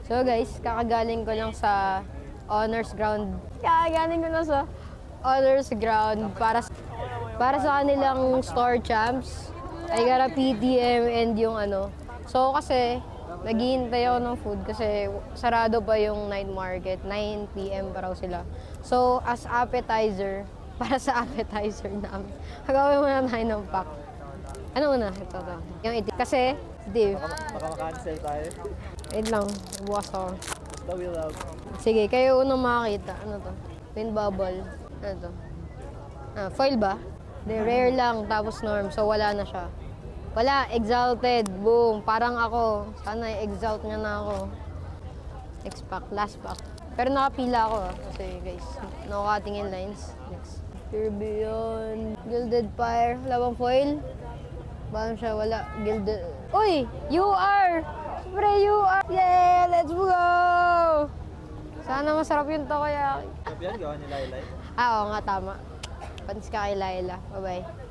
So guys, kakagaling ko lang sa honors ground. Kakagaling ko lang sa honors ground para sa kanilang store champs. I got a PTM and yung ano. So kasi, naghihintay ako ng food kasi sarado pa yung night market. 9 PM pa raw sila. So, as appetizer, para sa appetizer namin, gagawin muna tayo ng pack. Ano muna? Ito. Yung itik. Kasi, Steve. Baka makancel tayo. Wait lang. Bukas ako. The wheel out. Sige, kayo unang makakita. Ano to? Wind bubble. Ano to? Foil ba? De, rare lang, tapos norm. So, wala na siya. Wala, exalted. Boom. Parang ako. Sana i-exalt niya na ako. Next pack, last pack. Pero nakapila ako kasi guys, no cutting in lines. Next. Pure Beyond. Gilded Fire. Wala bang foil? Baka siya, wala. Gilded. Uy! UR! Siyempre, UR! Yeah! Let's go! Sana masarap yung takoyaki. Sabi yan, gawa ni Lailay. Oo nga, tama. Panis ka kay Laila. Bye-bye.